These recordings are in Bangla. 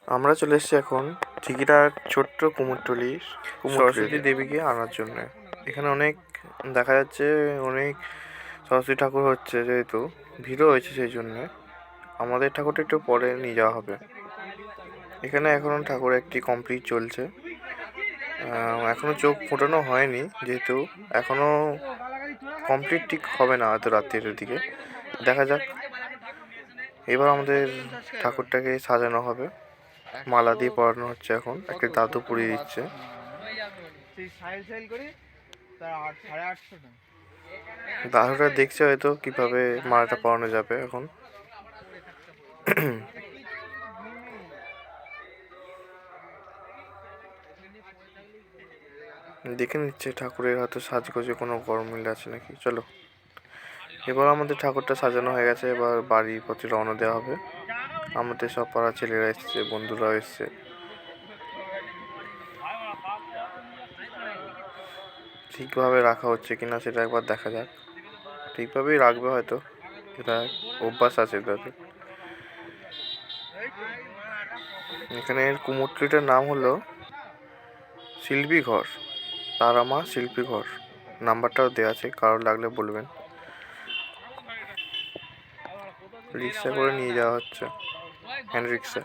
আমরা চলে এসেছি এখন চিকিটার ছোট্ট কুমোরটুলির সরস্বতী দেবীকে আনার জন্য। এখানে অনেক দেখা যাচ্ছে, অনেক সরস্বতী ঠাকুর হচ্ছে, যেহেতু ভিড়ও হয়েছে সেই জন্যে আমাদের ঠাকুরটা একটু পরে নিয়ে যাওয়া হবে। এখানে এখনও ঠাকুর একটি কমপ্লিট চলছে, এখনও চোখ ফোটানো হয়নি, যেহেতু এখনও কমপ্লিট ঠিক হবে না হয়তো রাত্রির দিকে, দেখা যাক। এবার আমাদের ঠাকুরটাকে সাজানো হবে, মালা দিয়ে পরানো হচ্ছে। এখন একটা দাদু পরিয়ে দিচ্ছে। দাদুটা দেখছে হয়তো কিভাবে মালাটা পরানো যাবে। এখন দেখে নিচ্ছে ঠাকুরের হয়তো সাজগোজে কোনো গরমিল আছে নাকি। চলো, এবার আমাদের ঠাকুরটা সাজানো হয়ে গেছে, এবার বাড়ির প্রতি রওনা দেওয়া হবে। আমাদের সব পাড়া ছেলেরা এসছে, বন্ধুরাও এসছে। ঠিকভাবে রাখা হচ্ছে কিনা সেটা একবার দেখা যাক। ঠিকভাবেই রাখবে হয়তো, এটা অভ্যাস আছে তাদের। এখানের কুমোরটুলিটার নাম হলো শিল্পী ঘর, তারামা শিল্পী ঘর। নাম্বারটাও দেওয়া আছে, কারোর লাগলে বলবেন। রিক্সা করে নিয়ে যাওয়া হচ্ছে, হ্যান্ড রিক্সা।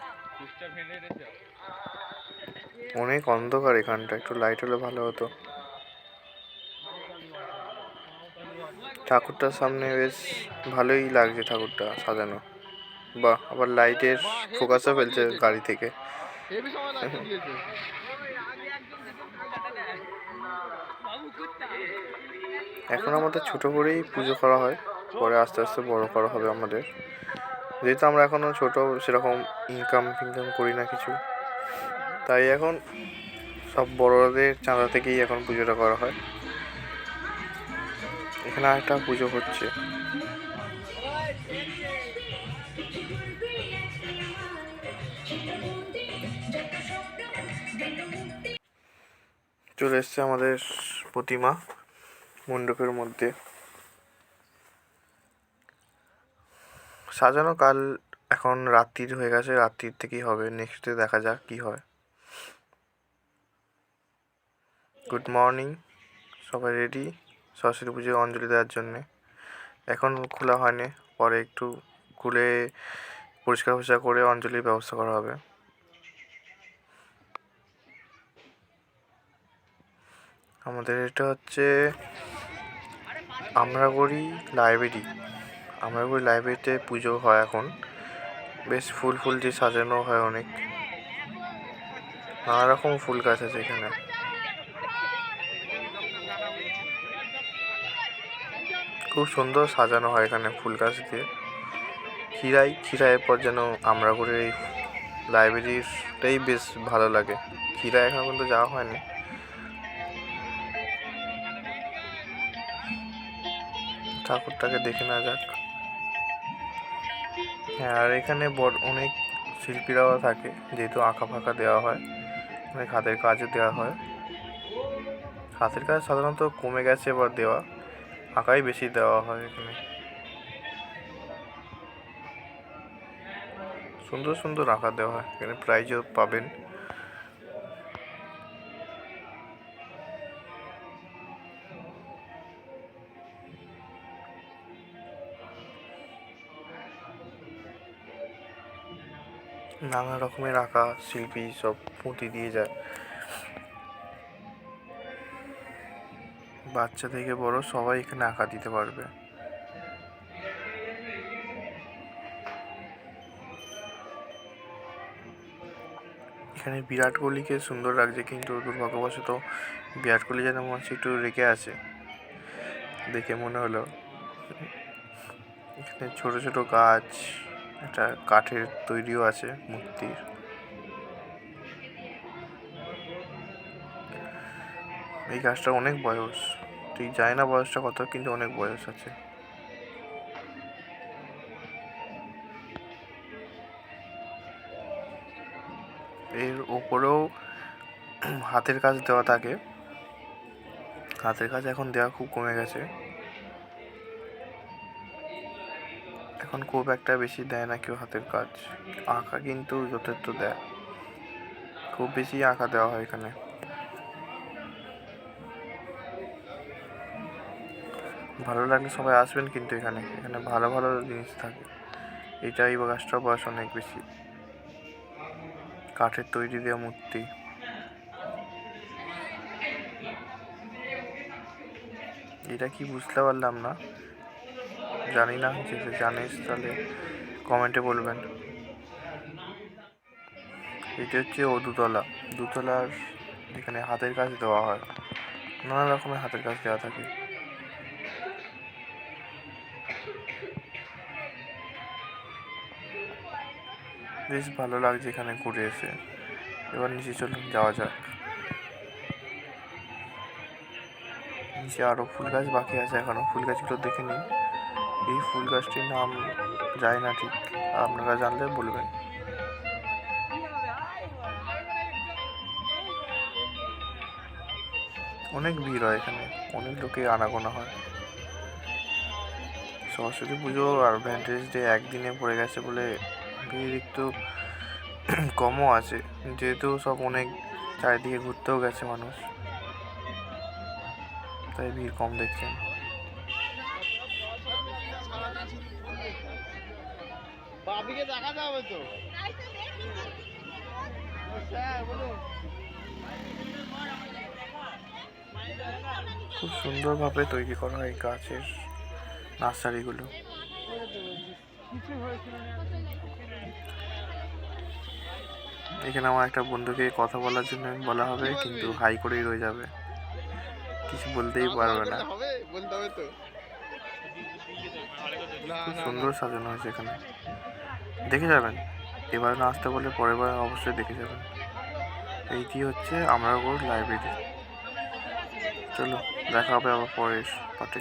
অনেক অন্ধকার এখানটা, একটু লাইট হলে ভালো হতো। ঠাকুরটার সামনে বেশ ভালোই লাগছে ঠাকুরটা সাজানো। বাহ, আবার লাইটের ফোকাসও ফেলছে গাড়ি থেকে। এখন আমাদের ছোট করেই পুজো করা হয়, পরে আস্তে আস্তে বড় করা হবে আমাদের। যেহেতু আমরা এখনো ছোট, সেরকম ইনকাম করি না কিছু, তাই এখন সব বড়দের চাঁদা থেকেই এখন পুজোটা করা হয়। এখানে একটা পুজো হচ্ছে। চলে এসছে আমাদের প্রতিমা মণ্ডপের মধ্যে সাজানো। কাল এখন রাত্রির হয়ে গেছে, রাত্রির থেকেই হবে, নেক্সট ডে দেখা যাক কি হয়। গুড মর্নিং, সবাই রেডি সরস্বতী পুজোয় অঞ্জলি দেওয়ার জন্যে। এখন খোলা হয়নি, পরে একটু খুলে পরিষ্কার করে অঞ্জলির ব্যবস্থা করা হবে। আমাদের এটা হচ্ছে আমরাগুড়ি লাইব্রেরি। আমরাগুড়ি লাইব্রেরিতে পুজো হয় এখন, বেশ ফুল দিয়ে সাজানো হয়, অনেক নানা রকম ফুল গাছ আছে এখানে। খুব সুন্দর সাজানো হয় এখানে ফুল গাছ দিয়ে। খিরাইয়ের পর যেন আমরাগুড়ির এই লাইব্রেরিটাই বেশ ভালো লাগে। খিরাই এখন পর্যন্ত যাওয়া হয়নি। ঠাকুরটাকে দেখে না যাক। হ্যাঁ, আর এখানে অনেক শিল্পীরাও থাকে, যেহেতু আঁকা ফাঁকা দেওয়া হয়, অনেক হাতের কাজও দেওয়া হয়। হাতের কাজ সাধারণত কমে গেছে এবার দেওয়া, আঁকাই বেশি দেওয়া হয় এখানে। সুন্দর সুন্দর আঁকা দেওয়া হয় এখানে, প্রাইজও পাবেন। নানা রকমের আঁকা শিল্পী সব পুঁতি দিয়ে যায়, বাচ্চা থেকে বড় সবাই এখানে আঁকা দিতে পারবে। এখানে বিরাট কোহলিকে সুন্দর লাগছে, কিন্তু দুর্ভাগ্যবশত বিরাট কোহলি যেন মনে হচ্ছে একটু রেখে আছে, দেখে মনে হলো। এখানে ছোট ছোট গাছ, একটা কাঠের তৈরিও আছে মূর্তির। এই গাছটা অনেক বয়স, ঠিক জানি না বয়সটা কত, কিন্তু অনেক বয়স আছে। এর ওপরেও হাতের কাজ দেওয়া থাকে। হাতের কাজ এখন দেওয়া খুব কমে গেছে, এখন খুব একটা বেশি দেয় না কেউ হাতের কাজ। আঁকা কিন্তু যথেষ্ট দেয়, খুব বেশি আঁকা দেওয়া হয় এখানে। ভালো লাগলে সবাই আসবেন কিন্তু এখানে ভালো ভালো জিনিস থাকে। এই গাছটার বয়স অনেক বেশি, কাঠের তৈরি দেওয়া মূর্তি। এটা কি বুঝতে পারলাম না, জানি না, যদি জানিস তাহলে কমেন্টে বলবেন। এটা হচ্ছে দুতলার এখানে হাতের কাজ দেওয়া হয়, নানা রকমের হাতের কাজ দেওয়া থাকে। বেশ ভালো লাগছে এখানে ঘুরে এসে। এবার নিচে চলুন, যাওয়া যাক। নিচে আরও ফুল গাছ বাকি আছে, এখনো ফুল গাছগুলো দেখে নিন। এই ফুল গাছটির নাম যায় না ঠিক, আপনারা জানলে বলবেন। অনেক ভিড় হয় এখানে, অনেক লোকে আনাগোনা হয়। সরস্বতী পুজো আর ভ্যালেন্টাইন্স ডে একদিনে পড়ে গেছে বলে ভিড় একটু কমও আছে, যেহেতু সব অনেক চারিদিকে ঘুরতেও গেছে মানুষ, তাই ভিড় কম দেখছেন। খুব সুন্দরভাবে তৈরি করা হয় গাছের নার্সারিগুলো। এখানে আমার একটা বন্ধুকে কথা বলার জন্য বলা হবে, কিন্তু হাই করেই রয়ে যাবে, কিছু বলতেই পারবে না। খুব সুন্দর সাজানো হয়েছে এখানে, দেখে যাবেন। এবার না আসতে বলে পরের বার অবশ্যই দেখে যাবেন। এইটি হচ্ছে আমরাগড় লাইব্রেরি। চলো, দেখা হবে আবার পরের পার্টে।